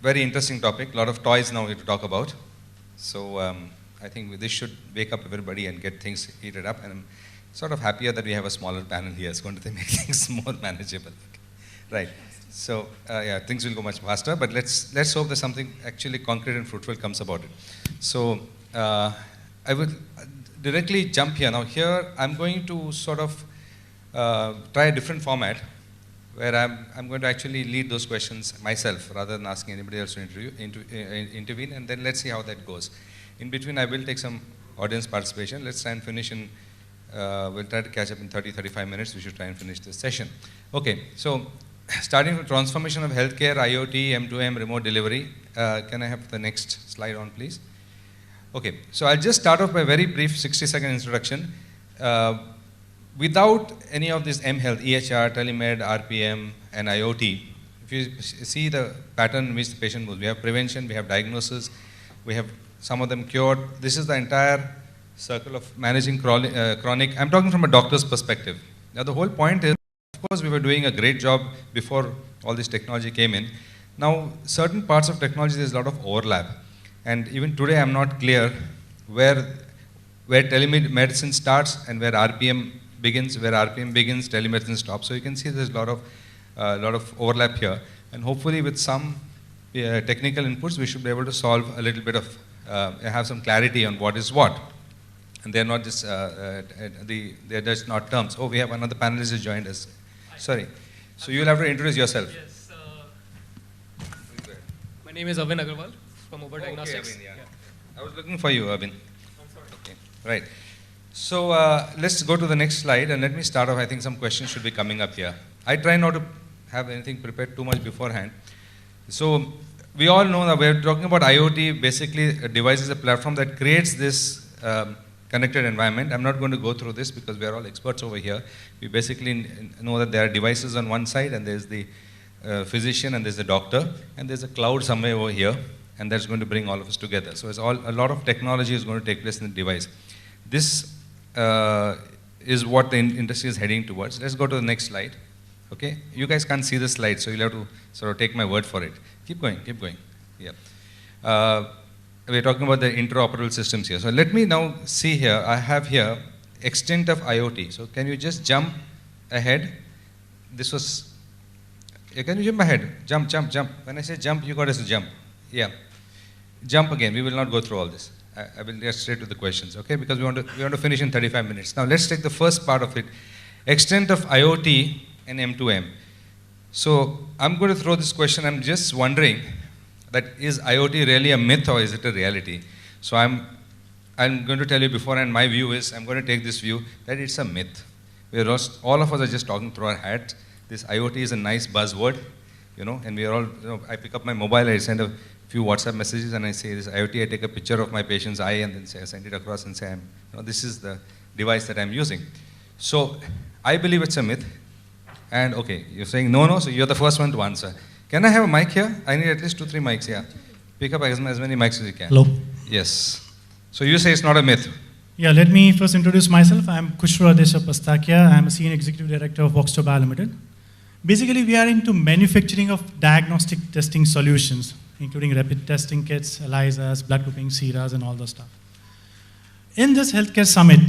very interesting topic. A lot of toys now we have to talk about. So I think this should wake up everybody and get things heated up. And I'm sort of happier that we have a smaller panel here. It's going to make things more manageable. Okay. Right. So yeah, things will go much faster. But let's hope that something actually concrete and fruitful comes about it. So I would directly jump here. Now here I'm going to sort of try a different format, where I'm going to actually lead those questions myself rather than asking anybody else to intervene, and then let's see how that goes. In between, I will take some audience participation. Let's try and finish in, we'll try to catch up in 30-35 minutes. We should try and finish this session. Okay, so starting with transformation of healthcare, IoT, M2M, remote delivery. Can I have the next slide on, please? Okay, so I'll just start off by a very brief 60-second introduction. Without any of this mHealth, EHR, telemed, RPM, and IoT, if you see the pattern in which the patient moves, we have prevention, we have diagnosis, we have some of them cured. This is the entire circle of managing chronic. I'm talking from a doctor's perspective. Now the whole point is, of course, we were doing a great job before all this technology came in. Now, certain parts of technology, there's a lot of overlap. And even today, I'm not clear where telemedicine starts and where RPM begins, where RPM begins, telemedicine stops. So you can see there's a lot of overlap here. And hopefully with some technical inputs, we should be able to solve a little bit of, have some clarity on what is what. And they're not just, they're just not terms. Oh, we have another panelist who joined us. Sorry. So you'll have to introduce yourself. Yes. My name is Avin Agarwal from Uber Diagnostics. Okay, Avin, yeah. I was looking for you, Avin. I'm sorry. Okay, right. So let's go to the next slide, and let me start off. I think some questions should be coming up here. I try not to have anything prepared too much beforehand. So we all know that we're talking about IoT. Basically, a device is a platform that creates this connected environment. I'm not going to go through this because we are all experts over here. We basically know that there are devices on one side, and there's the physician, and there's the doctor, and there's a cloud somewhere over here, and that's going to bring all of us together. So it's a lot of technology is going to take place in the device. This is what the industry is heading towards. Let's go to the next slide. Okay, you guys can't see the slide, so you'll have to sort of take my word for it. Keep going, keep going. Yeah. We're talking about the interoperable systems here. So let me now see here, I have here extent of IoT. So can you just jump ahead? This was, can you jump ahead? Jump, jump, jump. When I say jump, you got to jump. Yeah. Jump again, we will not go through all this. I will get straight to the questions, okay? Because we want to finish in 35 minutes. Now let's take the first part of it. Extent of IoT and M2M. So I'm going to throw this question. I'm just wondering that is IoT really a myth or is it a reality? So I'm going to tell you beforehand, my view is, I'm going to take this view that it's a myth. All of us are just talking through our hats. This IoT is a nice buzzword, you know, and we are all, you know, I pick up my mobile, I send a few WhatsApp messages and I say this IoT, I take a picture of my patient's eye and then I send it across and say, you know, this is the device that I'm using. So I believe it's a myth. And okay, you're saying no, so you're the first one to answer. Can I have a mic here? I need at least 2-3 mics here. Pick up as many mics as you can. Hello. Yes. So you say it's not a myth. Yeah, let me first introduce myself. I'm Kushra Desha Pastakia. I'm a Senior Executive Director of Voxter Bio Limited. Basically, we are into manufacturing of diagnostic testing solutions, including rapid testing kits, ELISAs, blood grouping, SERAs, and all the stuff. In this healthcare summit,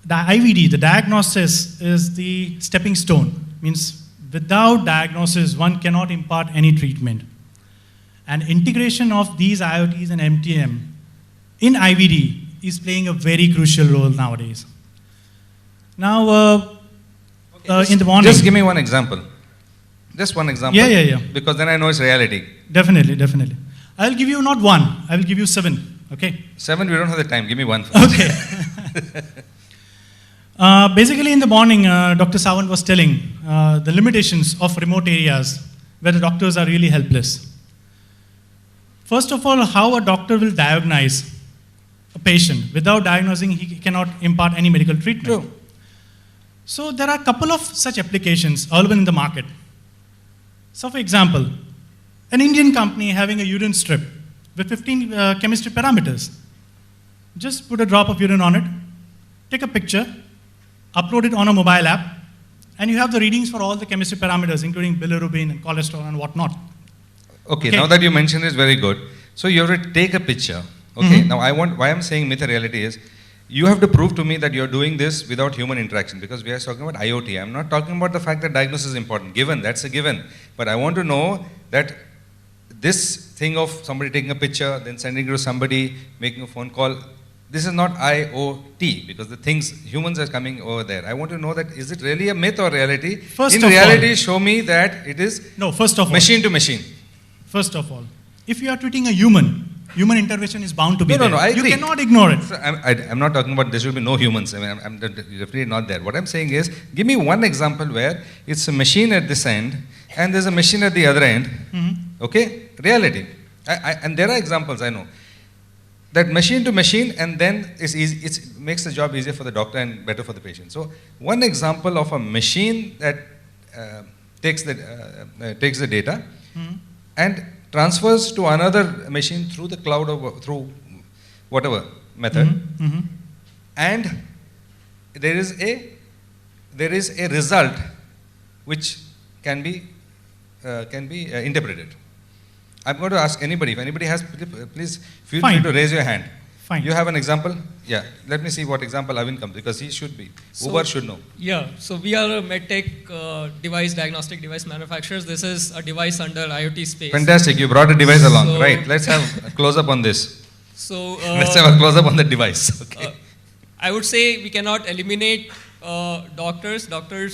the IVD, the diagnosis, is the stepping stone. Means without diagnosis, one cannot impart any treatment. And integration of these IoTs and MTM in IVD is playing a very crucial role nowadays. Now, in the morning. Just give me one example. Just one example. Yeah. Because then I know it's reality. Definitely. I'll give you not one, I will give you 7, okay? 7, we don't have the time. Give me one first. Okay. Basically in the morning, Dr. Sawant was telling the limitations of remote areas where the doctors are really helpless. First of all, how a doctor will diagnose a patient. Without diagnosing, he cannot impart any medical treatment. True. So there are a couple of such applications available in the market. So for example, an Indian company having a urine strip with 15 chemistry parameters. Just put a drop of urine on it, take a picture, upload it on a mobile app, and you have the readings for all the chemistry parameters, including bilirubin and cholesterol and whatnot. Okay, now that you mentioned it's very good. So you have to take a picture. Okay, now why I'm saying myth and reality is, you have to prove to me that you're doing this without human interaction, because we are talking about IoT. I'm not talking about the fact that diagnosis is important. Given, that's a given. But I want to know that this thing of somebody taking a picture, then sending it to somebody, making a phone call, this is not IoT, because the things, humans are coming over there. I want to know that, is it really a myth or reality? In reality, show me that it is machine to machine. First of all, if you are treating a human intervention is bound to be there. No, I agree. You cannot ignore it. So I'm not talking about there should be no humans. I mean, I'm definitely not there. What I'm saying is, give me one example where it's a machine at this end and there's a machine at the other end. Okay? Reality. And there are examples, I know. That machine to machine, and then it makes the job easier for the doctor and better for the patient. So one example of a machine that takes the data and transfers to another machine through the cloud or through whatever method, and there is a result which can be interpreted. I'm going to ask anybody. If anybody has, please feel free to raise your hand. Fine. You have an example? Yeah. Let me see what example Avin comes, because he should be. Uber should know. Yeah. So we are a medtech diagnostic device manufacturers. This is a device under IoT space. Fantastic. You brought a device along. Right. Let's have a close up on this. So let's have a close up on the device. Okay. I would say we cannot eliminate doctors.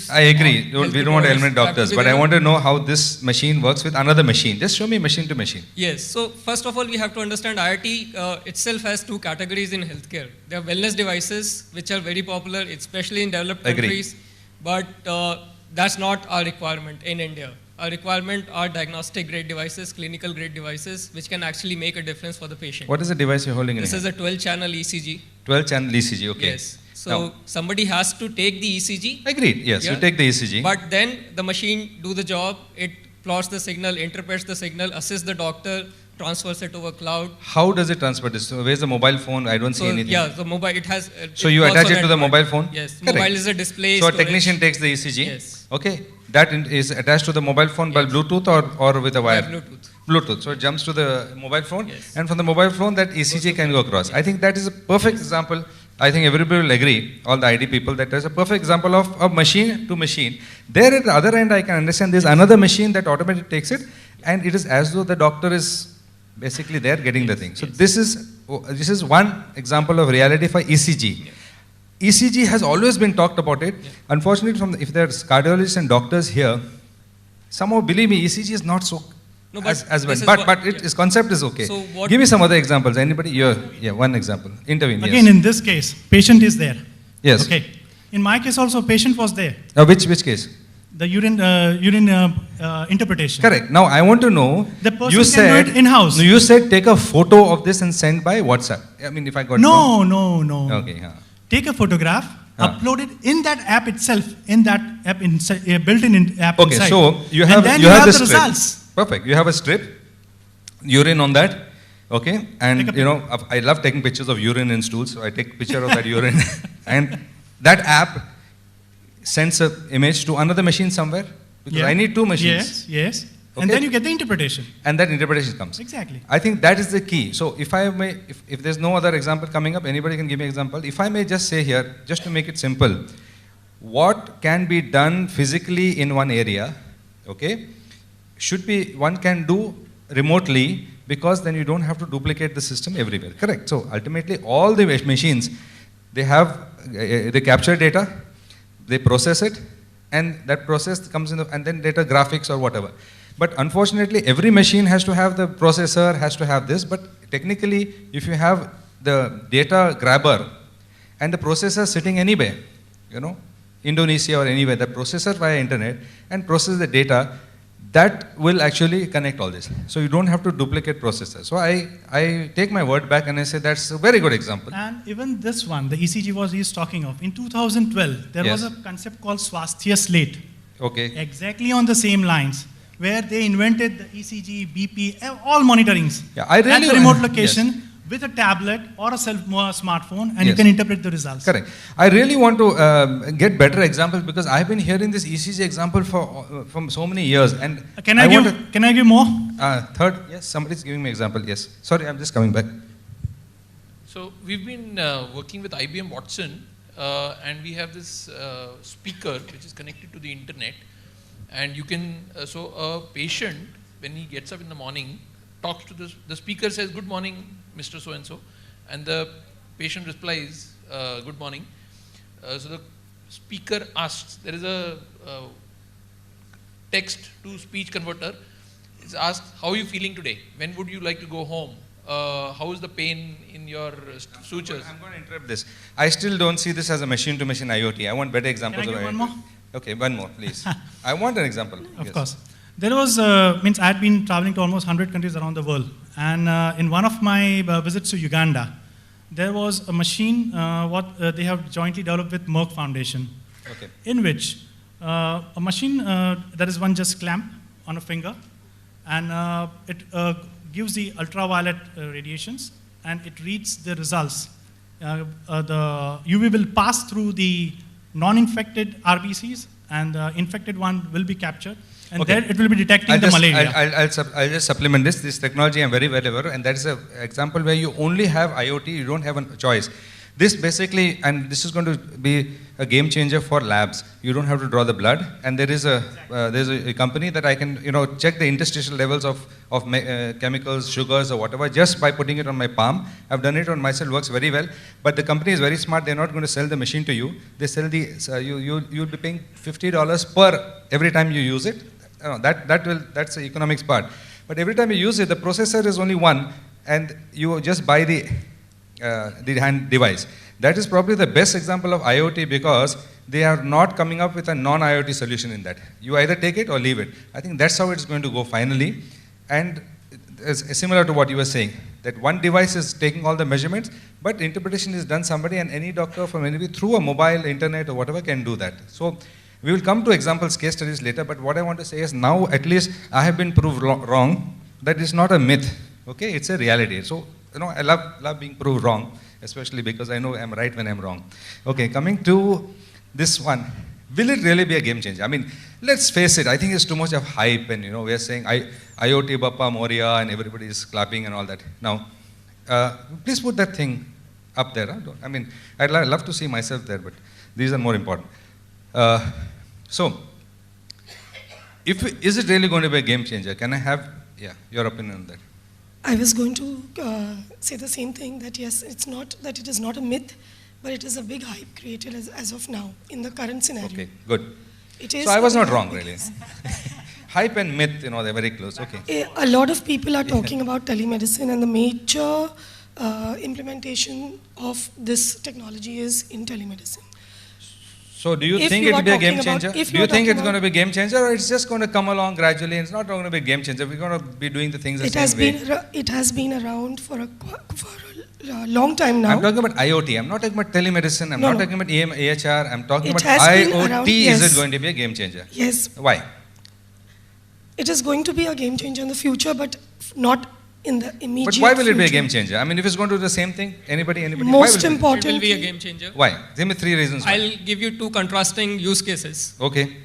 I agree. We don't want to eliminate doctors, but I want to know how this machine works with another machine. Just show me machine to machine. Yes. So first of all, we have to understand IoT itself has two categories in healthcare. There are wellness devices, which are very popular, especially in developed countries. But that's not our requirement in India. Our requirement are diagnostic grade devices, clinical grade devices, which can actually make a difference for the patient. What is the device you're holding in This is a 12-channel ECG. 12-channel ECG, okay. Yes. So somebody has to take the ECG. Agreed, yes, you take the ECG. But then the machine do the job, it plots the signal, interprets the signal, assists the doctor, transfers it over cloud. How does it transfer this? So where's the mobile phone? I don't see anything. Yeah, the mobile, it has... So you attach it to the mobile phone? Yes, Correct. Mobile is a display. So a technician takes the ECG? Yes. Okay, that is attached to the mobile phone by Bluetooth or with a wire? By Bluetooth. Bluetooth. So it jumps to the mobile phone, and from the mobile phone that ECG can go across. I think that is a perfect example. I think everybody will agree, all the IT people, that there's a perfect example of machine to machine. There at the other end, I can understand there's another machine that automatically takes it, and it is as though the doctor is basically there getting the thing. So this is one example of reality for ECG. ECG has always been talked about it. Unfortunately, if there's cardiologists and doctors here, somehow believe me, ECG is not so as well. But its concept is okay. So give me some other examples. Anybody? Yeah, one example. Intervene. Again, in this case, patient is there. Yes. Okay. In my case also, patient was there. Which case? The urine interpretation. Correct. Now I want to know. The person can do it in-house. You said take a photo of this and send by WhatsApp. I mean, if I got no. Okay. Take a photograph, upload it in that app itself, in that app built-in app inside. Okay, so you have the results. Perfect. You have a strip, urine on that. Okay, and I love taking pictures of urine in stools, so I take a picture of that urine, and that app sends an image to another machine somewhere, because I need two machines. Yes. Okay. And then you get the interpretation. And that interpretation comes. Exactly. I think that is the key. So if I may, if there's no other example coming up, anybody can give me an example. If I may just say here, just to make it simple, what can be done physically in one area, okay, one can do remotely, because then you don't have to duplicate the system everywhere. Correct. So ultimately, all the machines, they capture data, they process it, and that process comes in, and then data graphics or whatever. But unfortunately, every machine has to have the processor, has to have this. But technically, if you have the data grabber and the processor sitting anywhere, Indonesia or anywhere, the processor via internet and process the data, that will actually connect all this. So you don't have to duplicate processors. So I take my word back and I say that's a very good example. And even this one, the ECG he's talking of, in 2012, there was a concept called Swasthya Slate. Okay. Exactly on the same lines, where they invented the ECG, BP, all monitorings at the remote location with a tablet or a smartphone, and you can interpret the results. Correct. I really want to get better examples, because I've been hearing this ECG example from so many years. And can I give more? Third, yes, somebody's giving me example, yes. Sorry, I'm just coming back. So we've been working with IBM Watson, and we have this speaker which is connected to the internet, and you can, so a patient, when he gets up in the morning, talks to the speaker says, "Good morning, Mr. So-and-so," and the patient replies, "Good morning." So the speaker asks, there is a text to speech converter, it's asked, "How are you feeling today? When would you like to go home? How is the pain in your sutures?" I'm going to interrupt this. I still don't see this as a machine-to-machine IoT. I want better examples Can I of give IoT. one more? Okay, one more, please. I want an example. Of Yes. course. There was, means I had been traveling to almost 100 countries around the world. And in one of my visits to Uganda, there was a machine they have jointly developed with Merck Foundation, Okay. in which a machine, that is one just clamp on a finger, and it gives the ultraviolet radiations, and it reads the results. The UV will pass through the non-infected RBCs, and the infected one will be captured, and Okay. there it will be detecting the malaria. I'll just supplement this. This technology I'm very well aware, and that is an example where you only have IoT, you don't have a choice. This basically, and this is going to be a game changer for labs. You don't have to draw the blood, and there's a company that I can check the interstitial levels of chemicals, sugars, or whatever just by putting it on my palm. I've done it on myself, works very well. But the company is very smart. They're not going to sell the machine to you. They sell you'll be paying $50 per every time you use it. That's the economics part. But every time you use it, the processor is only one, and you just buy the hand device. That is probably the best example of IoT because they are not coming up with a non-IoT solution in that. You either take it or leave it. I think that's how it's going to go finally. And it's similar to what you were saying, that one device is taking all the measurements, but interpretation is done somebody, and any doctor from anywhere through a mobile, internet, or whatever can do that. So we will come to examples, case studies later, but what I want to say is now at least I have been proved wrong. That is not a myth. Okay, it's a reality. So I love being proved wrong, especially because I know I'm right when I'm wrong. Okay, coming to this one. Will it really be a game changer? I mean, let's face it, I think it's too much of hype, and we are saying IoT Bappa Moria, and everybody is clapping and all that. Now, please put that thing up there. Huh? I mean, I'd love to see myself there, but these are more important. So, is it really going to be a game changer? Can I have your opinion on that? I was going to say the same thing, that yes, it's not that it is not a myth, but it is a big hype created as of now in the current scenario. Okay, good. It is so I was not wrong, really. Hype and myth, they're very close. Okay. A lot of people are talking about telemedicine, and the major implementation of this technology is in telemedicine. So do you think it will be a game changer? Do you think it's going to be a game changer, or it's just going to come along gradually and it's not going to be a game changer? We're going to be doing the things the same way. It has been around for a long time now. I'm talking about IoT. I'm not talking about telemedicine. I'm not talking about AHR. I'm talking about IoT. Around, yes. Is it going to be a game changer? Yes. Why? It is going to be a game changer in the future, but not in the immediate But why will future. it be a game changer? I mean, if it's going to do the same thing, anybody? Most important. It will be a game changer. Why? Give me 3 reasons. I'll give you 2 contrasting use cases. Okay.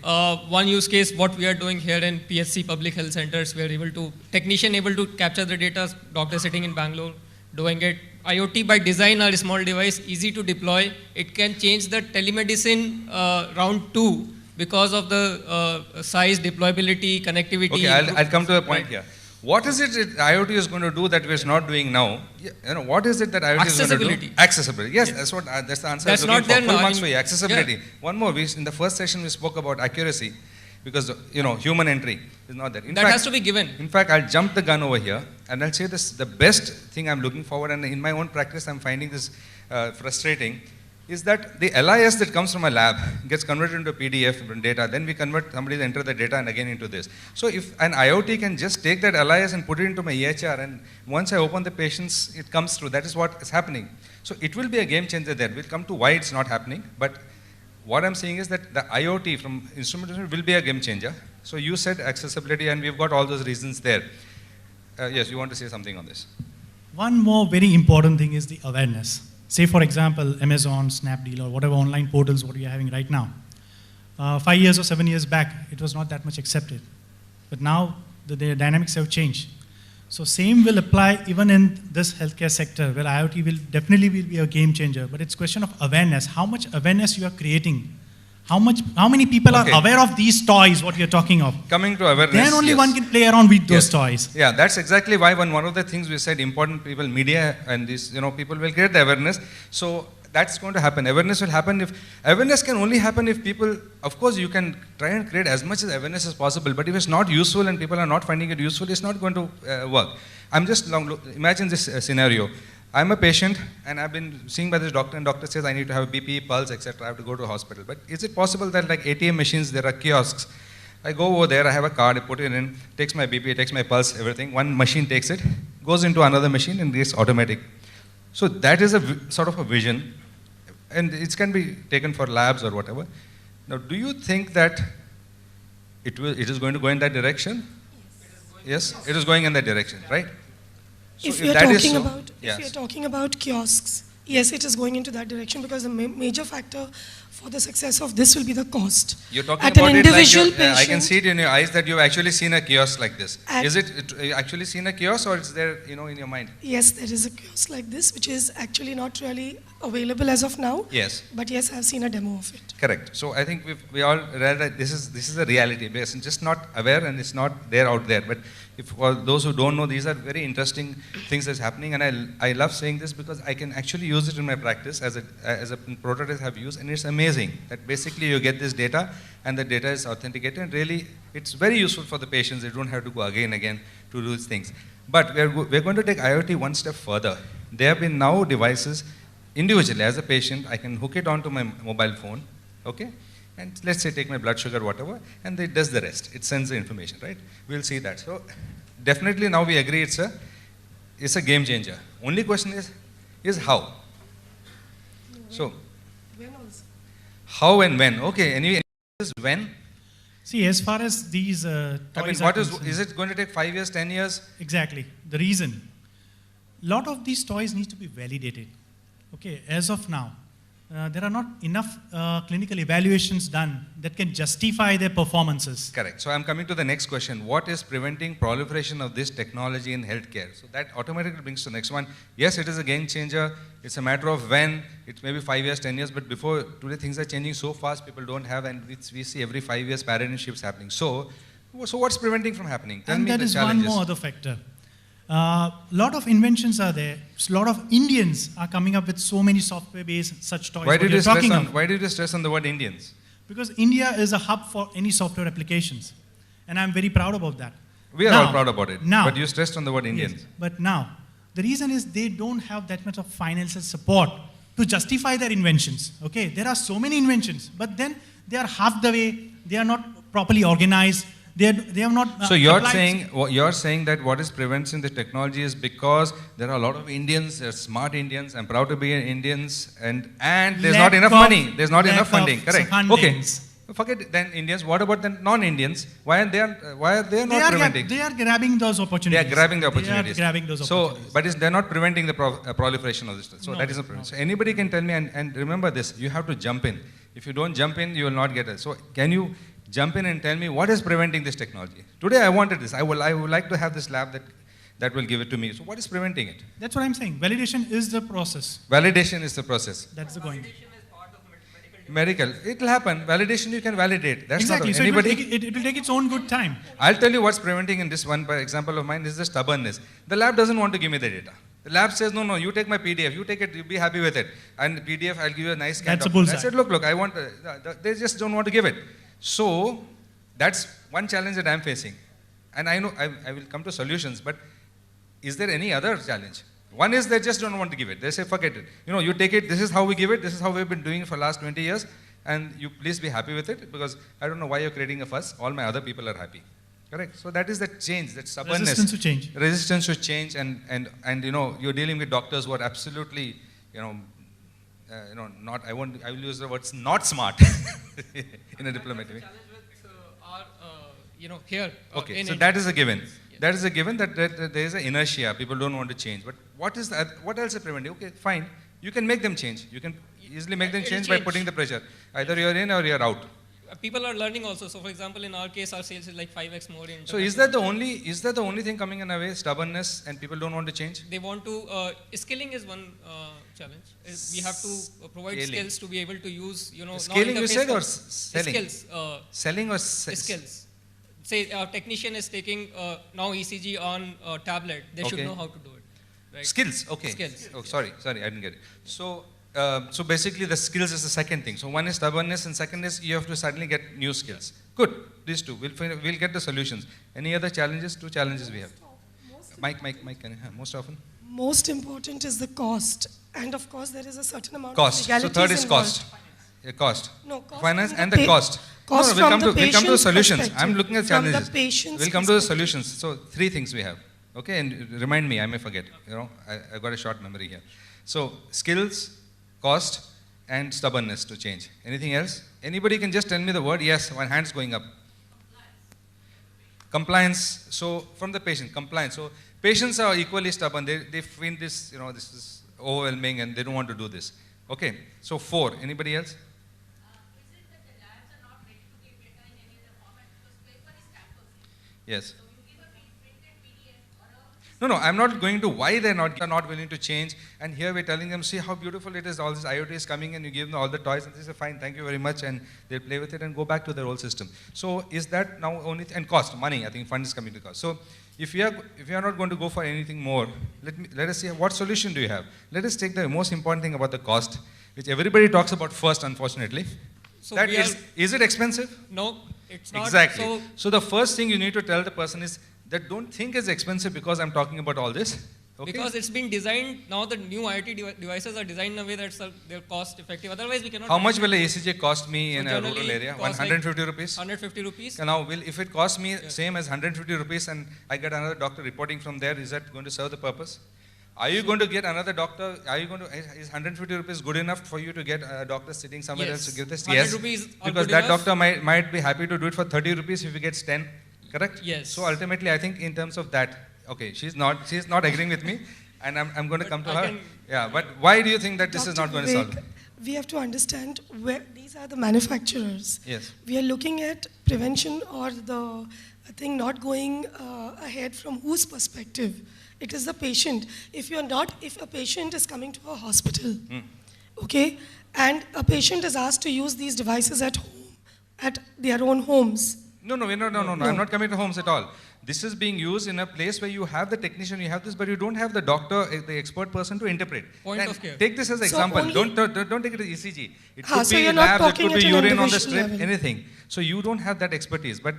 One use case, what we are doing here in PHC Public Health Centers, we are technician able to capture the data, doctor sitting in Bangalore doing it. IoT by design are a small device, easy to deploy. It can change the telemedicine round 2 because of the size, deployability, connectivity. Okay, I'll come to a point here. What is it that IoT is going to do that we're not doing now? What is it that IoT is going to do? Accessibility. Yes, that's the answer. That's not there now. Full marks for you. Accessibility. One more. In the first session we spoke about accuracy, because human entry is not there. That has to be given. In fact, I'll jump the gun over here and I'll say this: the best thing I'm looking forward, and in my own practice I'm finding this frustrating, is that the LIS that comes from a lab gets converted into PDF data, then we somebody enter the data and again into this. So if an IoT can just take that LIS and put it into my EHR, and once I open the patients, it comes through. That is what is happening. So it will be a game changer there. We'll come to why it's not happening, but what I'm saying is that the IoT from instrumentation will be a game changer. So you said accessibility, and we've got all those reasons there. Yes, you want to say something on this? One more very important thing is the awareness. Say, for example, Amazon, Snapdeal, or whatever online portals what we are having right now. 5 years or 7 years back, it was not that much accepted. But now, the dynamics have changed. So same will apply even in this healthcare sector, where IoT will definitely be a game changer. But it's question of awareness. How much awareness you are creating? How many people Okay. are aware of these toys? What we are talking of? Coming to awareness. Then only yes. one can play around with those Yes. toys. Yeah, that's exactly why one of the things we said, important people, media and these, people will create the awareness. So that's going to happen. Awareness will happen awareness can only happen if people, of course you can try and create as much as awareness as possible, but if it's not useful and people are not finding it useful, it's not going to work. I'm just, imagine this scenario. I'm a patient and I've been seen by this doctor, and doctor says I need to have a BP, pulse, etc. I have to go to a hospital. But is it possible that like ATM machines, there are kiosks? I go over there, I have a card, I put it in, takes my BP, takes my pulse, everything. One machine takes it, goes into another machine and it's automatic. So that is a sort of a vision, and it can be taken for labs or whatever. Now, do you think that it is going to go in that direction? Yes, it is going in that direction, right? So If you're that is talking so- about yes. if you're talking about kiosks, yes, it is going into that direction, because the major factor for the success of this will be the cost. You're talking At about an it like individual I can patient- see it in your eyes that you've actually seen a kiosk like this. Is At- it you actually seen a kiosk, or it's there, in your mind? Yes, there is a kiosk like this, which is actually not really available as of now. Yes. But yes, I've seen a demo of it. Correct. So I think we all realize this is a reality. It's just not aware and it's not there out there. But if for those who don't know, these are very interesting things that's happening, and I love saying this because I can actually use it in my practice as a prototype I've used, and it's amazing that basically you get this data and the data is authenticated, and really it's very useful for the patients. They don't have to go again to do these things. But we're going to take IoT one step further. There have been now devices. Individually, as a patient, I can hook it onto my mobile phone, okay? And let's say take my blood sugar, whatever, and it does the rest. It sends the information, right? We'll see that. So definitely now we agree it's a game changer. Only question is how? So When also? how and when? Okay, any when? See, as far as these I mean, toys what are is concerned- it going to take 5 years, 10 years? Exactly. The reason. Lot of these toys need to be validated. Okay, as of now, there are not enough clinical evaluations done that can justify their performances. Correct. So I'm coming to the next question. What is preventing proliferation of this technology in healthcare? So that automatically brings to the next one. Yes, it is a game changer. It's a matter of when. It may be 5 years, 10 years, but before today things are changing so fast, people don't have, and we see every 5 years paradigm shifts happening. So what's preventing from happening? Tell And me there the is challenges. one more other factor. Lot of inventions are there. A lot of Indians are coming up with so many software-based such toys. Why what did you're you stress talking on? of. Why did you stress on the word Indians? Because India is a hub for any software applications, and I'm very proud about that. We are Now- all proud about it. Now, But you stressed on the word yes, Indians. but now, the reason is they don't have that much of financial support to justify their inventions. Okay, there are so many inventions, but then they are half the way. They are not properly organized. They have not. So you're applied- saying that what is preventing the technology is because there are a lot of Indians, they're smart Indians. I'm proud to be Indians, and there's not Lack enough of- money. There's not lack enough funding. of Correct. Okay. fundings. Forget then Indians. What about the non-Indians? Why are they not preventing? They are grabbing those opportunities. They are grabbing the opportunities. They are grabbing those So, opportunities. but they're not preventing the proliferation of this. So No, that is a problem. So anybody can tell me, and remember this: you have to jump in. If you don't jump in, you will not get it. So can you jump in and tell me what is preventing this technology? Today I wanted this. I would like to have this lab that will give it to me. So what is preventing it? That's what I'm saying. Validation is the process. Validation is the process. That's the going. Medical, it will happen. Validation you can validate. That's Exactly. not So it will, anybody. it will take its own good time. I'll tell you what's preventing in this one example of mine is the stubbornness. The lab doesn't want to give me the data. The lab says, no, you take my PDF, you take it, you be happy with it. And the PDF, I'll give you a nice scan. That's a document. bullseye. I said, look, I want, they just don't want to give it. So, that's one challenge that I'm facing. And I know I will come to solutions, but is there any other challenge? One is they just don't want to give it. They say, forget it. You take it, this is how we give it, this is how we've been doing it for the last 20 years, and you please be happy with it, because I don't know why you're creating a fuss, all my other people are happy. Correct? So that is that change, that stubbornness. Resistance to change. Resistance to change, and you're dealing with doctors who are absolutely, not, I will use the words not smart in a diplomatic way. Here. Okay, in so India. that is a given. That is a given that there is an inertia. People don't want to change. But what else is preventing? Okay, fine. You can make them change. You can easily make them It'll change by change. putting the pressure. Either you're in or you're out. people are learning also. So, for example, in our case, our sales is like 5x more in. So is that the only thing coming in our way? Stubbornness, and people don't want to change? They want to. Skilling is one challenge. We have to provide Scaling. skills to be able to use. Scaling, you said, or selling? Skills. Selling or Skills. Say a technician is taking now ECG on a tablet. They should Okay. know how to do it. Right? Skills, okay. Skills. Oh, sorry, I didn't get it. So, so basically the skills is the second thing. So one is stubbornness, and second is you have to suddenly get new skills. Good, these two. We'll get the solutions. Any other challenges? Two challenges we have. Mike, can you, most often? Most important is the cost. And of course, there is a certain amount Cost. of So legalities third is involved. cost. Yeah, cost. No, cost Finance from and the cost. Cost we'll from the we'll come to the patient's solutions. I'm perspective. looking at From the challenges. patient's We'll come to the perspective. solutions. So three things we have. Okay, and remind me, I may forget. I've got a short memory here. So skills, cost, and stubbornness to change. Anything else? Anybody can just tell me the word? Yes, one hand's going up. Compliance. So from the patient, compliance. So patients are equally stubborn. They find this, this is overwhelming and they don't want to do this. Okay, so 4. Anybody else? Is it that the labs are not ready to give data in any other format because paper is tamper-proof? Yes. So you give a printed PDF or a No, I'm not going to why they're not willing to change. And here we're telling them, see how beautiful it is, all this IoT is coming, and you give them all the toys, and they say, fine, thank you very much, and they'll play with it and go back to their old system. So is that now only, and cost, money, I think fund is coming to cost. So if you are not going to go for anything more, let us see what solution do you have. Let us take the most important thing about the cost, which everybody talks about first, unfortunately. So That we is it expensive? No, it's not. Exactly. So So the first thing you need to tell the person is that don't think it's expensive because I'm talking about all this. Okay? because it's been designed, now the new IoT devices are designed in a way that's they're cost effective. Otherwise, we cannot. How much will a ECG cost me So in a rural generally area? costs like 150 rupees? 150 rupees. So now, if it costs me same as 150 rupees and I get another doctor reporting from there, is that going to serve the purpose? Are you going to get another doctor? Is 150 rupees good enough for you to get a doctor sitting somewhere Yes. else to give this? 100 Yes. rupees are Because good that enough. doctor might be happy to do it for 30 rupees if he gets 10. Correct? Yes. So ultimately, I think in terms of that, okay, she's not agreeing with me, and I'm going to come to I her. can- Yeah, but why do you think that this is Dr. not going to solve? Vivek, we have to understand where these are the manufacturers. Yes. We are looking at prevention or the thing not going ahead from whose perspective? It is the patient. If a patient is coming to a hospital, okay, and a patient is asked to use these devices at home, at their own homes. No. I'm not coming to homes at all. This is being used in a place where you have the technician, you have this, but you don't have the doctor, the expert person to interpret. Point And of care. Take this as an So example. only- Don't take it as ECG. It could So be you're not labs, it talking could be at an urine on the individual strip, level. anything. So you don't have that expertise. But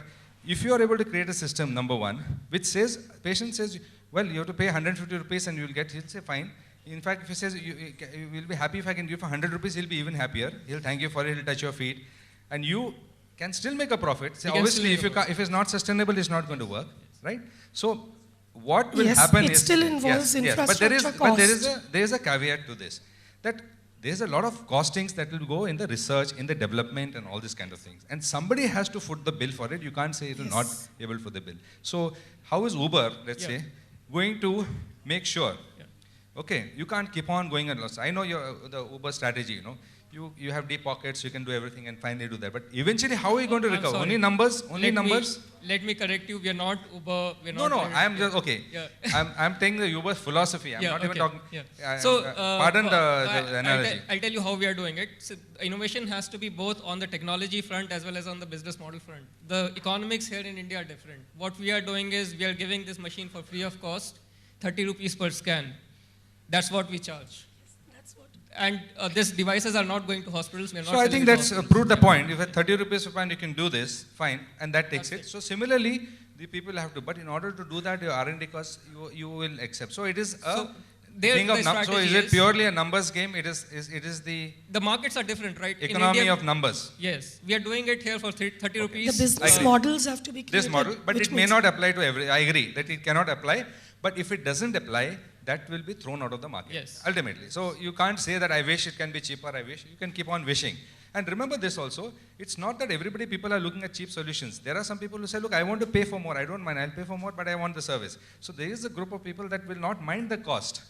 if you are able to create a system, number one, which says, patient says, well, you have to pay 150 rupees and you'll get, he'll say, fine. In fact, if he says, you will be happy if I can give for 100 rupees, he'll be even happier. He'll thank you for it, he'll touch your feet. And you can still make a profit. So You can still obviously, make a if it's not sustainable, it's not going to work, right? So what will Yes, happen it is still involves But there is infrastructure a caveat to this, that there's a lot of costings that will go in the research, in the development, and all these kind of things. And somebody has to foot the bill for it. You can't say it will not Yes. able to foot the bill. So how is Uber, let's Yeah. say, going to make sure? Yeah. Okay, you can't keep on going at loss. I know the Uber strategy, you have deep pockets, you can do everything and finally do that. But eventually, how are you going to I'm recover? sorry. Only numbers? Only numbers? Let me correct you. We are not Uber. We're No, not. I am just, okay. Yeah. I'm taking the Uber philosophy. I'm Yeah, not even okay. talking. Yeah. So, pardon the analogy. I'll tell you how we are doing it. So, innovation has to be both on the technology front as well as on the business model front. The economics here in India are different. What we are doing is we are giving this machine for free of cost, 30 rupees per scan. That's what we charge. That's what. And these devices are not going to hospitals. We are not So I selling think to that's hospitals. proved the point. If at 30 rupees per pound you can do this, fine, and that takes That's it. So similarly, the people have to. But in order to do that, your R&D costs you will accept. So it is a So there thing of the so strategy is it is- purely a numbers game? It is the The markets are different, right? In economy India, of numbers. Yes, we are doing it here for 30 rupees. The business agree. models have to be created. This model, but which it may means- not apply to every. I agree that it cannot apply. But if it doesn't apply, that will be thrown out of the market. Yes. Ultimately. So you can't say that I wish it can be cheaper, I wish. You can keep on wishing. And remember this also, it's not that people are looking at cheap solutions. There are some people who say, look, I want to pay for more. I don't mind, I'll pay for more, but I want the service. So there is a group of people that will not mind the cost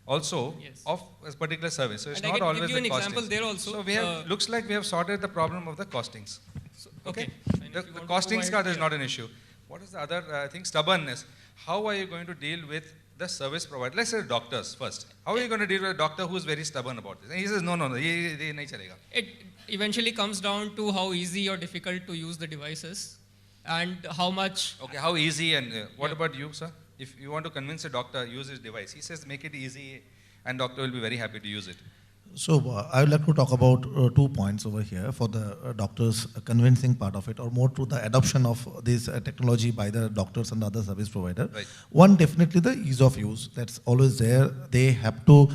also Yes. of a particular service. So it's And I not can always give you the an example costings. there also. So we have, looks like we have sorted the problem of the costings. So Okay. And if The you want to costings provide- card is not an issue. What is the other thing? Stubbornness. How are you going to deal with the service provider? Let's say doctors first. How are you going to deal with a doctor who's very stubborn about this? And he says, no, ye nahi chalega. It eventually comes down to how easy or difficult to use the devices and how much. Okay, how easy and what Yeah. about you, sir? If you want to convince a doctor use his device, he says make it easy and doctor will be very happy to use it. So I would like to talk about 2 points over here for the doctors convincing part of it, or more to the adoption of this technology by the doctors and other service provider. Right. One, definitely the ease of use. That's always there. They have to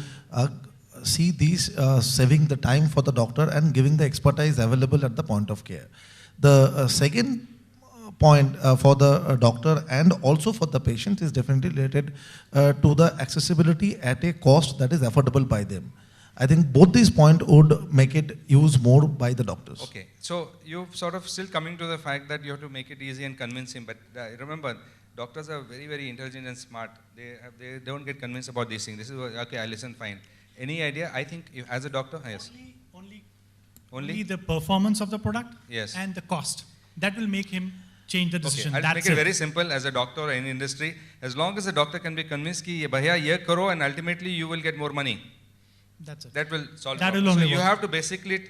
see these saving the time for the doctor and giving the expertise available at the point of care. The second point for the doctor and also for the patient is definitely related to the accessibility at a cost that is affordable by them. I think both these points would make it used more by the doctors. Okay, so you're sort of still coming to the fact that you have to make it easy and convince him. But remember, doctors are very, very intelligent and smart. They don't get convinced about these things. This is okay. I listen fine. Any idea? I think as a doctor, yes. Only the performance of the product Yes. and the cost. That will make him change the Okay, decision. I'll That's make it very simple as a doctor or any industry. As long as the doctor can be convinced ki bhaiya ye karo and ultimately you will get more money. That's it. That will solve That the will problem. So only you work. have to basically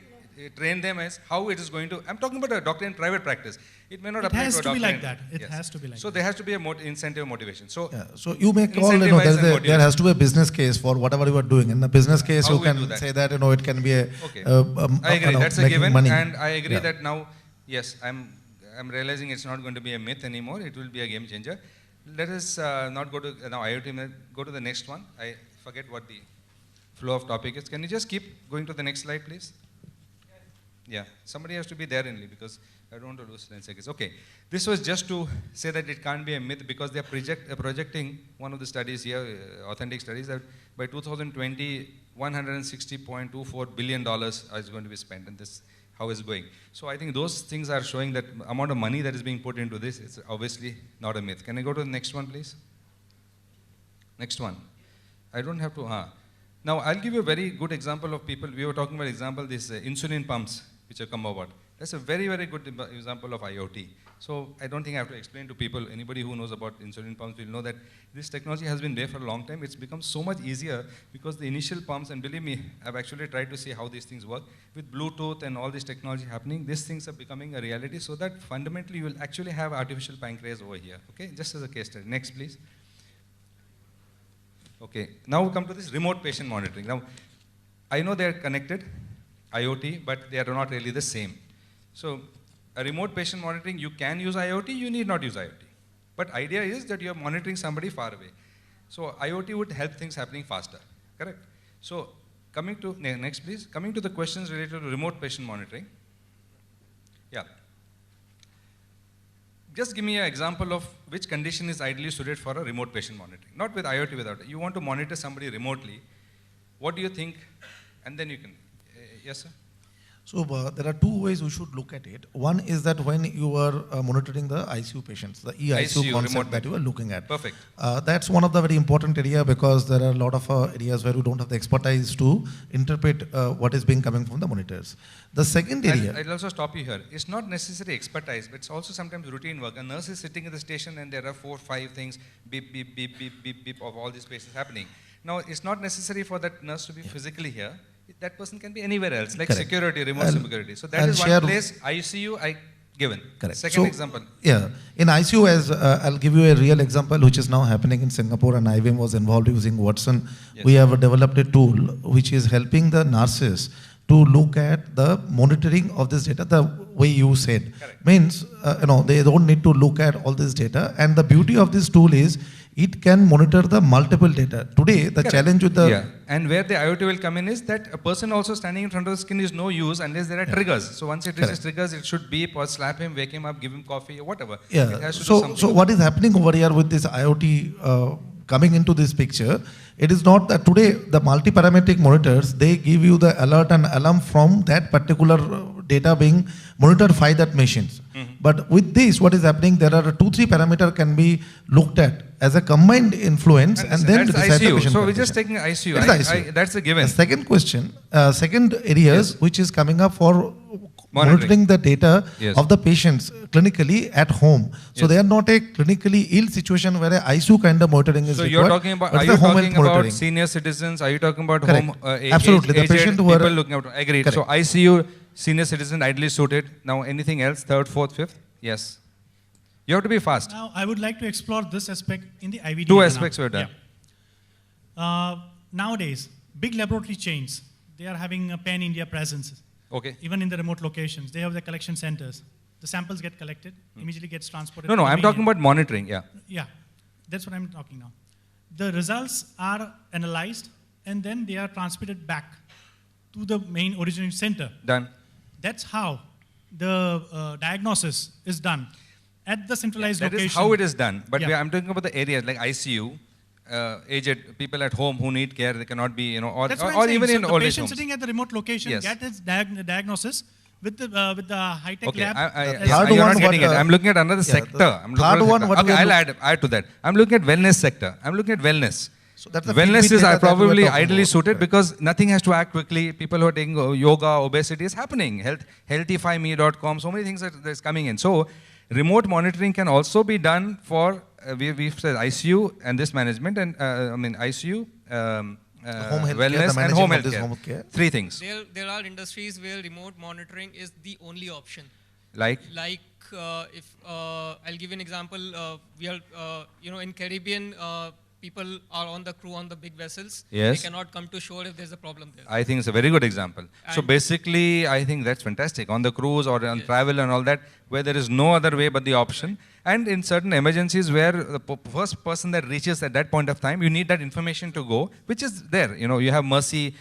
train them as how it is going to. I'm talking about a doctor in private practice. It may not It apply has to a to be doctor like in- that. It yes. has to be like So that. there has to be a incentive motivation. So Yeah, so you make all, Incentivize and there motivate. has to be a business case for whatever you are doing. In the business case, How you we can do that? say that, it can be a, okay, I agree. That's a making given, money. and I agree Yeah. that now, yes, I'm realizing it's not going to be a myth anymore. It will be a game changer. Let us not go to now IoT. Go to the next one. I forget what the flow of topic is. Can you just keep going to the next slide, please? Yeah, somebody has to be there only because I don't want to lose 10 seconds. Okay, this was just to say that it can't be a myth because they are projecting one of the studies here, authentic studies, that by 2020, $160.24 billion is going to be spent, and this how it's going. So I think those things are showing that amount of money that is being put into this is obviously not a myth. Can I go to the next one, please? Next one. I don't have to. Now I'll give you a very good example of people. We were talking about example these insulin pumps which have come about. That's a very, very good example of IoT. So I don't think I have to explain to people, anybody who knows about insulin pumps will know that this technology has been there for a long time. It's become so much easier because the initial pumps, and believe me, I've actually tried to see how these things work. With Bluetooth and all this technology happening, these things are becoming a reality so that fundamentally you will actually have artificial pancreas over here. Okay, just as a case study. Next, please. Okay, now we come to this remote patient monitoring. Now, I know they're connected, IoT, but they are not really the same. So, a remote patient monitoring, you can use IoT, you need not use IoT. But idea is that you're monitoring somebody far away. So, IoT would help things happening faster, correct? So, coming to, next please, coming to the questions related to remote patient monitoring. Yeah. Just give me an example of which condition is ideally suited for a remote patient monitoring. Not with IoT, without it. You want to monitor somebody remotely. What do you think? And then you can. Yes, sir? So there are two ways we should look at it. One is that when you are monitoring the ICU patients, the ICU, EICU concept remote that you are looking at. Perfect. That's one of the very important area because there are a lot of areas where you don't have the expertise to interpret what is being coming from the monitors. The second area. I'll also stop you here. It's not necessarily expertise, but it's also sometimes routine work. A nurse is sitting in the station and there are 4 or 5 things, beep, beep, beep, beep, beep, beep, of all these places happening. Now, it's not necessary for that nurse to be physically here. That person can be anywhere else, like Correct. security, remote And- security. So that and is one share- place, ICU, given. Correct. Second So, example. Yeah, in ICU, as I'll give you a real example, which is now happening in Singapore, and IBM was involved using Watson. Yes. We have developed a tool which is helping the nurses to look at the monitoring of this data the way you said. Correct. Means, they don't need to look at all this data. And the beauty of this tool is it can monitor the multiple data. Today, the Correct. challenge with the Yeah, and where the IoT will come in is that a person also standing in front of the screen is no use unless there are triggers. So once it reaches Correct. triggers, it should beep or slap him, wake him up, give him coffee or whatever. It Yeah. has to do So something. what is happening over here with this IoT coming into this picture? It is not that today the multi-parametric monitors, they give you the alert and alarm from that particular data being monitored by that machines. But with this, what is happening? There are 2-3 parameter can be looked at as a combined influence, and then that's decide the ICU. patient So we're just condition. taking ICU. It's the ICU. That's a given. The second question, second areas which is coming up for monitoring the data Yes. of the patients clinically at home. So Yes. they are not a clinically ill situation where a ICU kind of monitoring is So required. you're talking about, but are the you home talking health about monitoring. senior citizens? Are you talking about Correct. home, Absolutely. The aged patient who are- people looking out? Agreed. Correct. So ICU, senior citizen, ideally suited. Now anything else? Third, fourth, fifth? Yes. You have to be fast. Now, I would like to explore this aspect in the IVD. Two arena. aspects were done. Yeah. Nowadays, big laboratory chains, they are having a pan-India presence. Okay. Even in the remote locations, they have the collection centers. The samples get collected, immediately gets transported. No, to no, the I'm main talking unit. about monitoring, yeah. Yeah, that's what I'm talking now. The results are analyzed and then they are transmitted back to the main originating center. Done. That's how the diagnosis is done at the centralized That location. is how it is done. But Yeah. I'm talking about the areas like ICU, aged people at home who need care, they cannot be, or, That's what or I'm saying. even So in the old age patient homes. sitting at the remote location Yes. get its diagnosis with the high-tech Okay, lab. yeah, third you're one not getting what, it. I'm looking at another yeah, the sector. I'm looking third at one sector. what Okay, we are I'll add to that. I'm looking at wellness sector. I'm looking at wellness. So that's the Wellness Fitbit is data that we were probably talking ideally about. suited Correct. because nothing has to act quickly. People who are taking yoga, obesity is happening. Healthifyme.com, so many things that's coming in. So remote monitoring can also be done for, we've said ICU and this management, and ICU, home healthcare, the wellness, and management home of this healthcare. home care. Three things. There are industries where remote monitoring is the only option. Like, Like if I'll give you an example, we are in Caribbean, people are on the crew on the big vessels. Yes. They cannot come to shore if there's a problem there. I think it's a very good example. So And- basically, I think that's fantastic. On the cruise or on Yes. travel and all that, where there is no other way but the option. And in certain emergencies where the first person that reaches at that point of time, you need that information to go, which is there. You have Mercy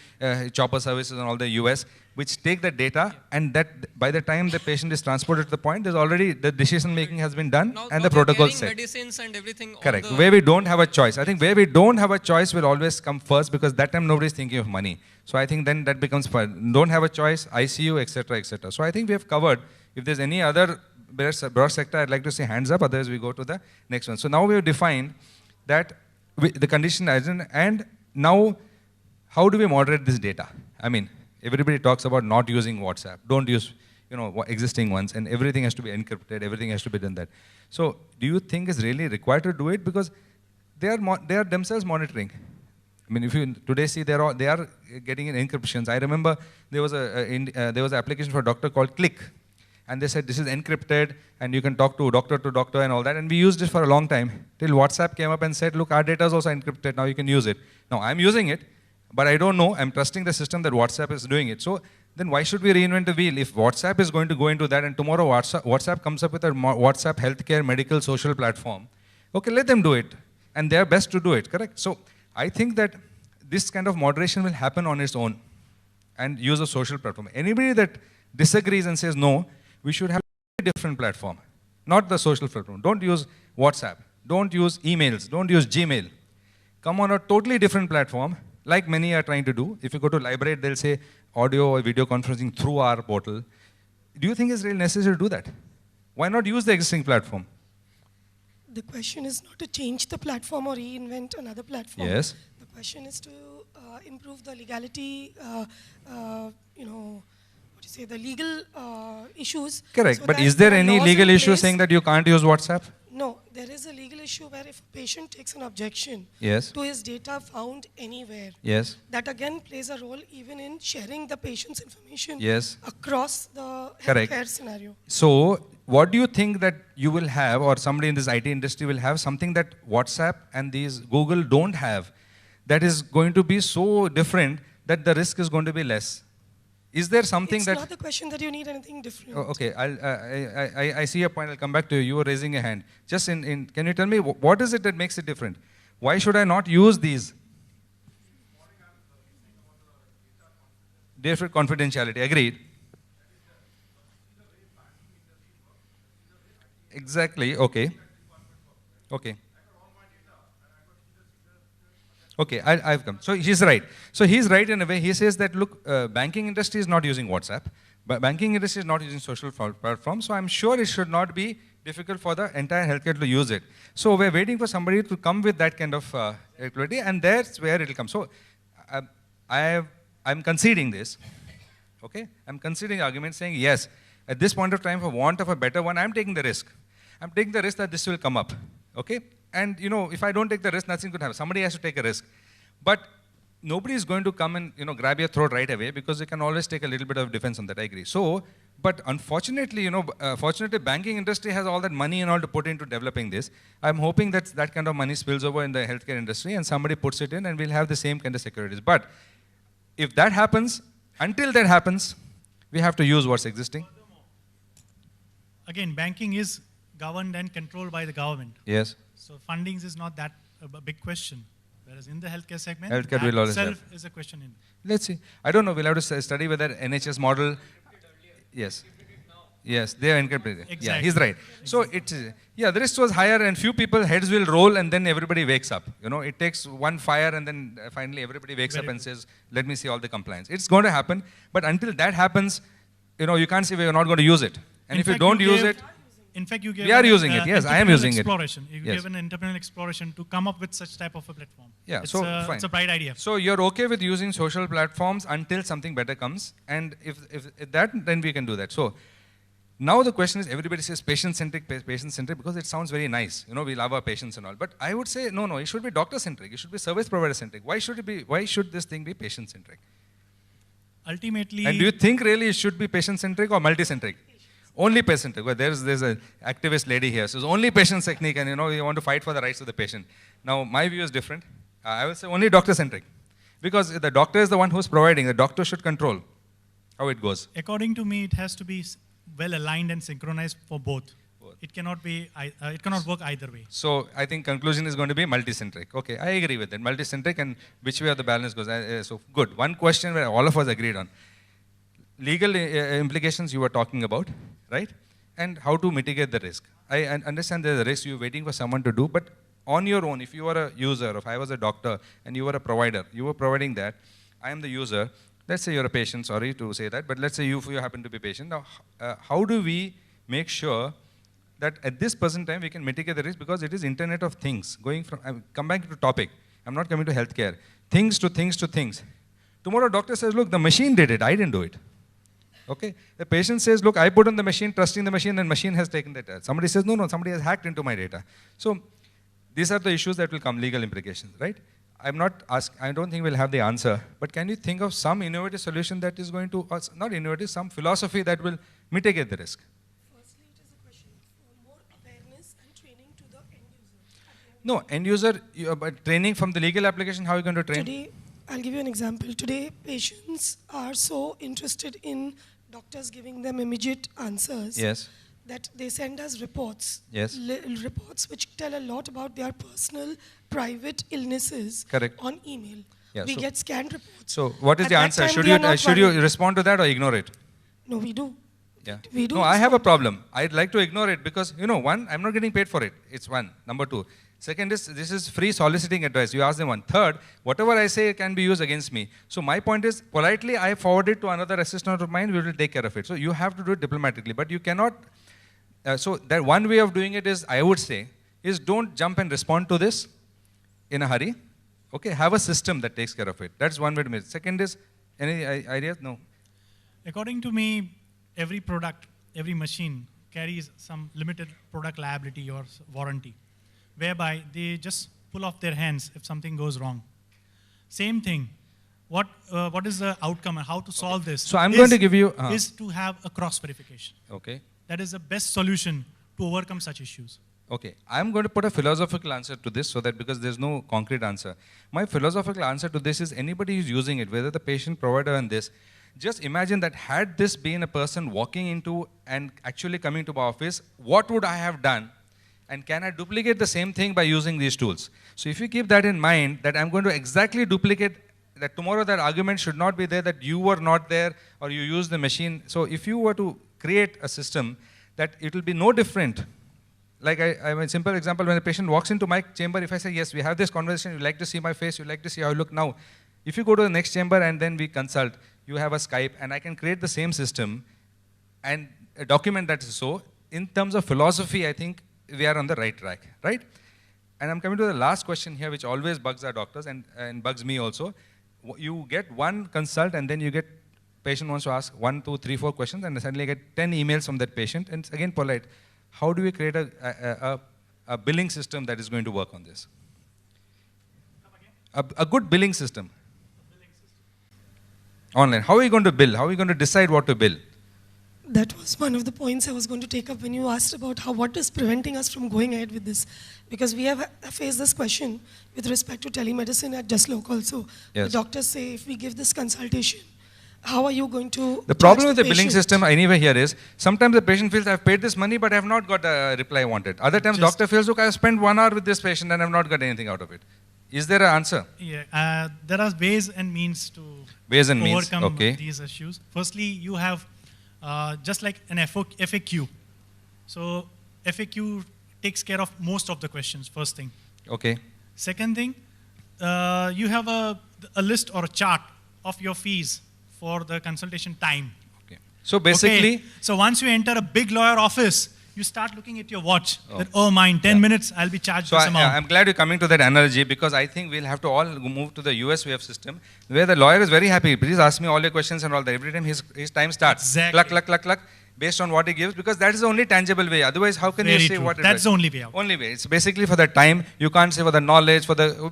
chopper services and all the US, which take the data, and that by the time the patient is transported to the point, there's already the decision making has been done Now, and now the they're protocol carrying set. medicines and everything. on Correct. the- Where we don't have a choice. I think where we don't have a choice will always come first because that time nobody is thinking of money. So I think then that becomes fun. Don't have a choice, ICU, etc., etc. So I think we have covered. If there's any other broad sector, I'd like to say hands up. Otherwise, we go to the next one. So now we have defined that the condition agent, and now how do we moderate this data? I mean, everybody talks about not using WhatsApp. Don't use existing ones, and everything has to be encrypted. Everything has to be done that. So do you think it's really required to do it? Because they are themselves monitoring. I mean, if you today see they are getting in encryptions. I remember there was an application for a doctor called Click, and they said this is encrypted and you can talk to doctor and all that. And we used it for a long time till WhatsApp came up and said, look, our data is also encrypted. Now you can use it. Now I'm using it, but I don't know. I'm trusting the system that WhatsApp is doing it. So then why should we reinvent the wheel? If WhatsApp is going to go into that and tomorrow WhatsApp comes up with a WhatsApp healthcare, medical, social platform, okay, let them do it. And they're best to do it, correct? So I think that this kind of moderation will happen on its own and use a social platform. Anybody that disagrees and says, no, we should have a different platform, not the social platform. Don't use WhatsApp. Don't use emails. Don't use Gmail. Come on a totally different platform, like many are trying to do. If you go to library, they'll say audio or video conferencing through our portal. Do you think it's really necessary to do that? Why not use the existing platform? The question is not to change the platform or reinvent another platform. Yes. The question is to improve the legality, the legal issues. Correct. so But that is there are any laws legal in issue place. saying that you can't use WhatsApp? No, there is a legal issue where if a patient takes an objection Yes. to his data found anywhere, Yes. that again plays a role even in sharing the patient's information Yes. across the Correct. healthcare scenario. So, what do you think that you will have, or somebody in this IT industry will have, something that WhatsApp and these Google don't have, that is going to be so different that the risk is going to be less? Is there something It's that... not the question that you need anything different. Oh, okay, I see your point. I'll come back to you. You were raising a hand. Just can you tell me what is it that makes it different? Why should I not use these? Different confidentiality. Agreed. Exactly. Okay. Okay. Okay, I've come. So he's right. So he's right in a way. He says that, look, banking industry is not using WhatsApp. But banking industry is not using social platforms. So I'm sure it should not be difficult for the entire healthcare to use it. So we're waiting for somebody to come with that kind of capability, and that's where it will come. So I'm conceding this. Okay? I'm considering the argument saying, yes, at this point of time, for want of a better one, I'm taking the risk. I'm taking the risk that this will come up. Okay? And you know, if I don't take the risk, nothing could happen. Somebody has to take a risk. But nobody is going to come and grab your throat right away, because you can always take a little bit of defense on that. I agree. So, but unfortunately, fortunately, banking industry has all that money and all to put into developing this. I'm hoping that that kind of money spills over in the healthcare industry and somebody puts it in, and we'll have the same kind of securities. But if that happens, until that happens, we have to use what's existing. Again, banking is governed and controlled by the government. Yes. So fundings is not that a big question. Whereas in the healthcare segment, Healthcare that will always itself have. is a question in. Let's see. I don't know. We'll have to study whether NHS model. Yes. Yes, they are encrypted. Yeah, Exactly. he's right. So it's the risk was higher, and few people heads will roll, and then everybody wakes up. It takes one fire, and then finally everybody wakes Very up and good. says, "Let me see all the compliance." It's going to happen, but until that happens, you can't say we're not going to use it. And In if you fact, don't you use gave- it, In fact, you gave We are an, using it. Yes, I am entrepreneurial using it. exploration. You Yes. gave an entrepreneurial exploration to come up with such type of a platform. Yeah, it's so a, it's a fine. bright idea. So you're okay with using social platforms until something better comes, and if that, then we can do that. So now the question is, everybody says patient-centric, patient-centric, because it sounds very nice. We love our patients and all. But I would say, no, it should be doctor-centric. It should be service provider-centric. Why should this thing be patient-centric? Ultimately, And do you think really it should be patient-centric or multi-centric? Only patient-centric. Well, there's an activist lady here. So it's only patient-centric, and you want to fight for the rights of the patient. Now, my view is different. I will say only doctor-centric. Because the doctor is the one who's providing. The doctor should control how it goes. according to me, it has to be well aligned and synchronized for both. It cannot be. It cannot work either way. So I think conclusion is going to be multi-centric. Okay, I agree with that. Multi-centric, and which way the balance goes. So good. One question where all of us agreed on. Legal implications you were talking about, right? And how to mitigate the risk. I understand there's a risk you're waiting for someone to do, but on your own, if you are a user, if I was a doctor and you were a provider, you were providing that, I am the user, let's say you're a patient, sorry to say that, but let's say you happen to be a patient. Now, how do we make sure that at this present time we can mitigate the risk, because it is Internet of Things, going from, come back to topic, I'm not coming to healthcare, things to things to things. Tomorrow doctor says, look, the machine did it, I didn't do it. Okay, the patient says, look, I put on the machine, trusting the machine, and machine has taken the data. Somebody says, no, somebody has hacked into my data. So these are the issues that will come, legal implications, right? I don't think we'll have the answer, but can you think of some innovative solution that is going to, not innovative, some philosophy that will mitigate the risk? Firstly, it is a question for more awareness and training to the end user. No, end user, but training from the legal application, how are you going to train? Today, I'll give you an example. Today, patients are so interested in doctors giving them immediate answers Yes. that they send us reports. Yes. Reports which tell a lot about their personal, private illnesses Correct. on email. Yeah, We so- get scanned reports. So what is At the that answer? time, Should we are not you worried. respond to that or ignore it? No, we do. Yeah. We do No, I have a problem. I'd like to ignore it because, one, I'm not getting paid for it. It's one. Number two. Second is, this is free soliciting advice. You ask them one. Third, whatever I say can be used against me. So my point is, politely, I forward it to another assistant of mine, we will take care of it. So you have to do it diplomatically, but you cannot. So that one way of doing it is, I would say, is don't jump and respond to this in a hurry. Okay, have a system that takes care of it. That's one way to make it. Second is, any ideas? No. According to me, every product, every machine carries some limited product liability or warranty, whereby they just pull off their hands if something goes wrong. Same thing. What is the outcome and how to solve this? So I'm going to give you- is to have a cross verification. Okay. That is the best solution to overcome such issues. Okay, I'm going to put a philosophical answer to this so that because there's no concrete answer. My philosophical answer to this is anybody who's using it, whether the patient, provider, and this, just imagine that had this been a person walking into and actually coming to my office, what would I have done? And can I duplicate the same thing by using these tools? So if you keep that in mind, that I'm going to exactly duplicate, that tomorrow that argument should not be there that you were not there or you used the machine. So if you were to create a system that it will be no different. Like I have a simple example, when a patient walks into my chamber, if I say, yes, we have this conversation, you like to see my face, you like to see how I look now. If you go to the next chamber and then we consult, you have a Skype, and I can create the same system and document that is so. In terms of philosophy, I think we are on the right track, right? And I'm coming to the last question here, which always bugs our doctors and bugs me also. You get one consult and then you get patient wants to ask 1, 2, 3, 4 questions, and suddenly I get 10 emails from that patient, and it's again polite. How do we create a billing system that is going to work on this? A good billing system. Online. How are you going to bill? How are you going to decide what to bill? That was one of the points I was going to take up when you asked about what is preventing us from going ahead with this. Because we have faced this question with respect to telemedicine at Just also. Yes. The doctors say, if we give this consultation, how are you going to The problem charge with the billing patient? system anyway here is, sometimes the patient feels, I've paid this money, but I have not got the reply I wanted. Other times, Just- doctor feels, look, I've spent 1 hour with this patient and I've not got anything out of it. Is there an answer? Yeah, there are ways and means to Ways and means, overcome okay. these issues. Firstly, you have just like an FAQ. So FAQ takes care of most of the questions, first thing. Okay. Second thing, you have a list or a chart of your fees for the consultation time. Okay. So basically, Okay. So once you enter a big lawyer office, you start looking at your watch. Oh. That, oh, mine, 10 minutes, I'll be charged so this amount. I'm glad you're coming to that analogy, because I think we'll have to all move to the US way of system, where the lawyer is very happy. Please ask me all your questions and all that. Every time his time starts. Exactly. Cluck, based on what he gives, because that is the only tangible way. Otherwise, how can Very you say true. what it That's is? the only way out. Only way. It's basically for the time. You can't say for the knowledge,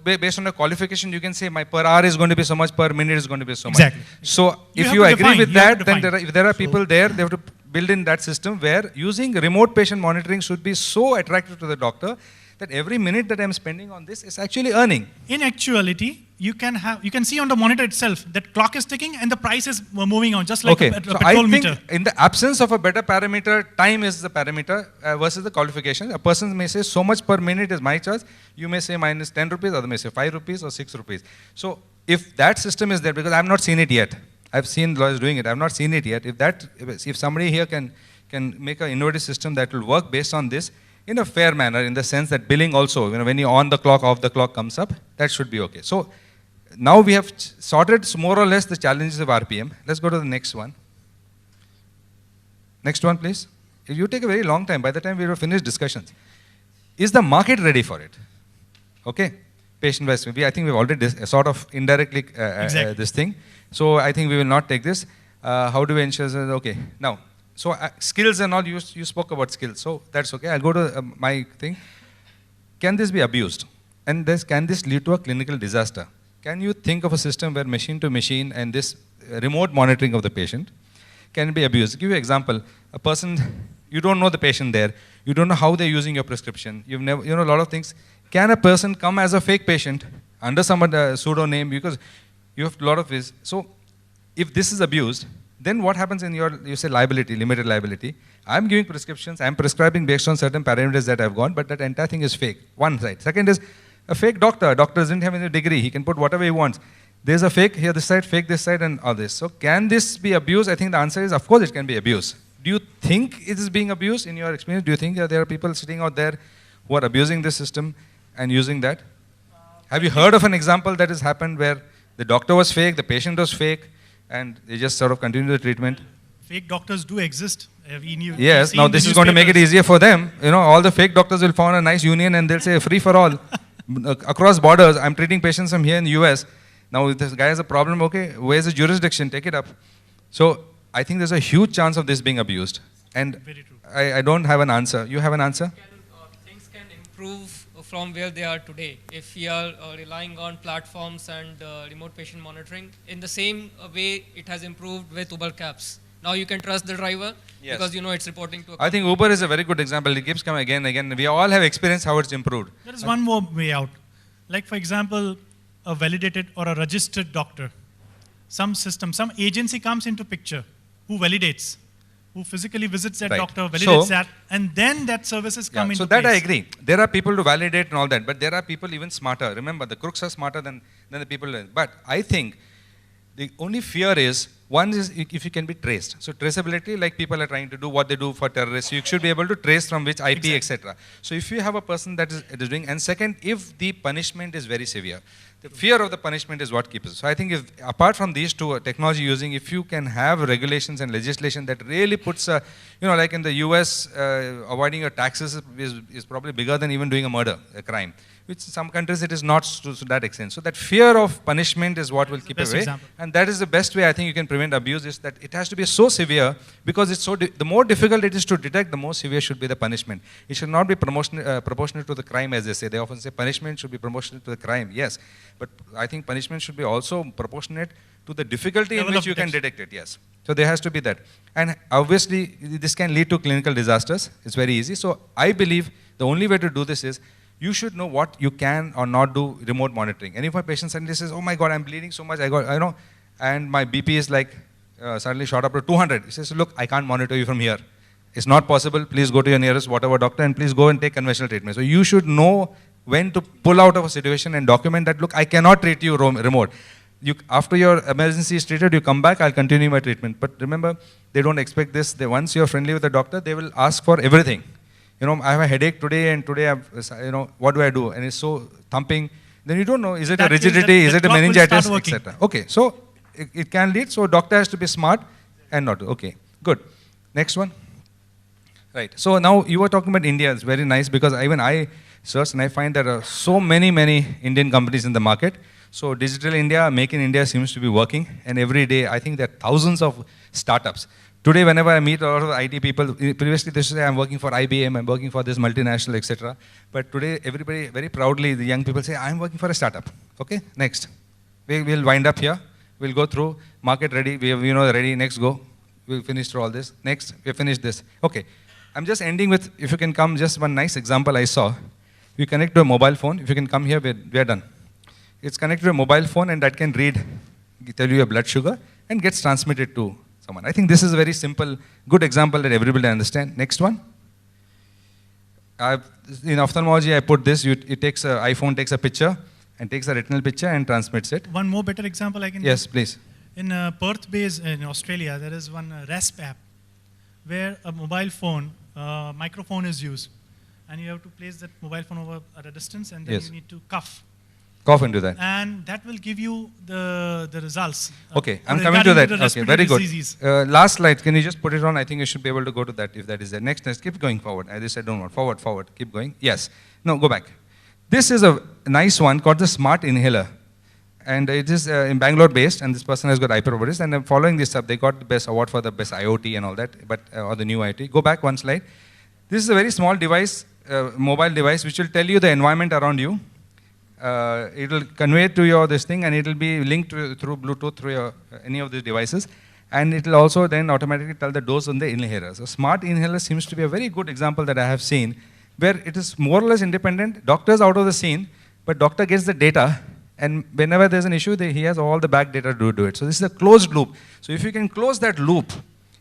based on the qualification, you can say my per hour is going to be so much, per minute is going to be so Exactly. much. So You if have you to agree define, with you have that, to then define. if there are people there, they have to build in that system where using remote patient monitoring should be so attractive to the doctor that every minute that I'm spending on this is actually earning. In actuality, you can see on the monitor itself that clock is ticking and the price is moving on, just like Okay, a so petrol I think meter. in the absence of a better parameter, time is the parameter versus the qualification. A person may say so much per minute is my charge. You may say mine is 10 rupees, other may say 5 rupees or 6 rupees. So if that system is there, because I've not seen it yet. I've seen lawyers doing it. I've not seen it yet. If somebody here can make an innovative system that will work based on this in a fair manner, in the sense that billing also, when you're on the clock, off the clock comes up, that should be okay. So now we have sorted more or less the challenges of RPM. Let's go to the next one. Next one, please. You take a very long time. By the time we will finish discussions, is the market ready for it? Okay, patient-wise. I think we've already sort of indirectly Exactly. this thing. So I think we will not take this. How do we ensure that? Okay, now. So skills and all, you spoke about skills. So that's okay. I'll go to my thing. Can this be abused? And can this lead to a clinical disaster? Can you think of a system where machine to machine and this remote monitoring of the patient can be abused? Give you an example. A person, you don't know the patient there. You don't know how they're using your prescription. You've never, a lot of things. Can a person come as a fake patient under some pseudo name, because you have a lot of this. So if this is abused, then what happens in you say liability, limited liability. I'm giving prescriptions, I'm prescribing based on certain parameters that I've got, but that entire thing is fake. One side. Second is a fake doctor. Doctor doesn't have any degree. He can put whatever he wants. There's a fake here this side, fake this side, and all this. So can this be abused? I think the answer is, of course, it can be abused. Do you think it is being abused in your experience? Do you think that there are people sitting out there who are abusing this system and using that? Have you heard of an example that has happened where the doctor was fake, the patient was fake, and they just sort of continue the treatment? Fake doctors do exist. Yes, now this is going to make it easier for them. All the fake doctors will found a nice union and they'll say free for all. Across borders, I'm treating patients from here in the US. Now, if this guy has a problem, okay, where's the jurisdiction? Take it up. So, I think there's a huge chance of this being abused. And Very true. I don't have an answer. You have an answer? Things can improve from where they are today if we are relying on platforms and remote patient monitoring. In the same way, it has improved with Uber cabs. Now you can trust the driver because it's reporting to a I think Uber is a very good example. It keeps coming again and again. We all have experienced how it's improved. There is one more way out. Like, for example, a validated or a registered doctor. Some system, some agency comes into picture who validates, who physically visits that Right. doctor, validates So- that, and then that services come into So that I place. agree. There are people to validate and all that, but there are people even smarter. Remember, the crooks are smarter than the people. But I think the only fear is, one is if you can be traced. So traceability, like people are trying to do what they do for terrorists, you should be able to trace from which IP, etc. So if you have a person that is doing, and second, if the punishment is very severe, The fear of the punishment is what keeps us. So I think if, apart from these two technology using, if you can have regulations and legislation that really puts a, like in the US, avoiding your taxes is probably bigger than even doing a murder, a crime. Which in some countries it is not to that extent. So that fear of punishment is what will keep away. Example. And that is the best way I think you can prevent abuse, is that it has to be so severe, because it's so, the more difficult it is to detect, the more severe should be the punishment. It should not be proportionate to the crime, as they say. They often say punishment should be proportionate to the crime. Yes, but I think punishment should be also proportionate to the difficulty in which you can detect it. Yes. So there has to be that. And obviously this can lead to clinical disasters. It's very easy. So I believe the only way to do this is, you should know what you can or not do remote monitoring. And if my patient suddenly says, oh my God, I'm bleeding so much, and my BP is like suddenly shot up to 200. He says, look, I can't monitor you from here. It's not possible. Please go to your nearest whatever doctor and please go and take conventional treatment. So you should know when to pull out of a situation and document that, look, I cannot treat you remote. After your emergency is treated, you come back, I'll continue my treatment. But remember, they don't expect this. Once you're friendly with the doctor, they will ask for everything. I have a headache today, and today what do I do? And it's so thumping. Then you don't know, is it a rigidity, is it a meningitis, etc. Okay, so it can lead. So doctor has to be smart and not. Okay, good. Next one. Right. So now you were talking about India. It's very nice, because even I searched and I find there are so many Indian companies in the market. So Digital India, Make in India seems to be working, and every day I think there are thousands of startups. Today, whenever I meet a lot of IT people, previously they used to say, I'm working for IBM, I'm working for this multinational, etc. But today, everybody, very proudly, the young people say, I'm working for a startup. Okay, next. We'll wind up here. We'll go through market ready. We have, ready. Next, go. We'll finish through all this. Next, we finish this. Okay. I'm just ending with, if you can come, just one nice example I saw. You connect to a mobile phone. If you can come here, we are done. It's connected to a mobile phone, and that can tell you your blood sugar, and gets transmitted to someone. I think this is a very simple, good example that everybody understand. Next one. In ophthalmology, I put this. iPhone takes a picture and takes a retinal picture and transmits it. One more better example I can Yes, give. please. In Perth Base in Australia, there is one RESP app where a mobile phone, microphone is used. And you have to place that mobile phone over at a distance, and then Yes. you need to cough. Cough into that. And that will give you the results. Okay, I'm coming to that. Okay, very good. Diseases. Last slide, can you just put it on? I think you should be able to go to that if that is there. Next, keep going forward. I just said don't want. Forward, keep going. Yes. No, go back. This is a nice one called the Smart Inhaler. And it is in Bangalore based, and this person has got hyperbolis, and I'm following this up. They got the best award for the best IoT and all that, or the new IoT. Go back one slide. This is a very small device, mobile device, which will tell you the environment around you. It will convey to your this thing, and it will be linked through Bluetooth through your, any of these devices, and it will also then automatically tell the dose on the inhaler. So Smart Inhaler seems to be a very good example that I have seen, where it is more or less independent. Doctor's out of the scene, but doctor gets the data, and whenever there's an issue, he has all the back data to do it. So this is a closed loop. So if you can close that loop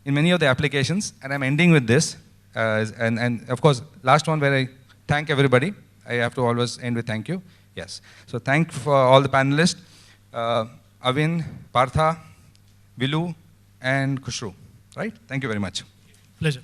in many of the applications, and I'm ending with this, and of course, last one where I thank everybody. I have to always end with thank you. Yes. So thank for all the panelists, Avin, Partha, Vilu, and Khushru. Right? Thank you very much. Pleasure.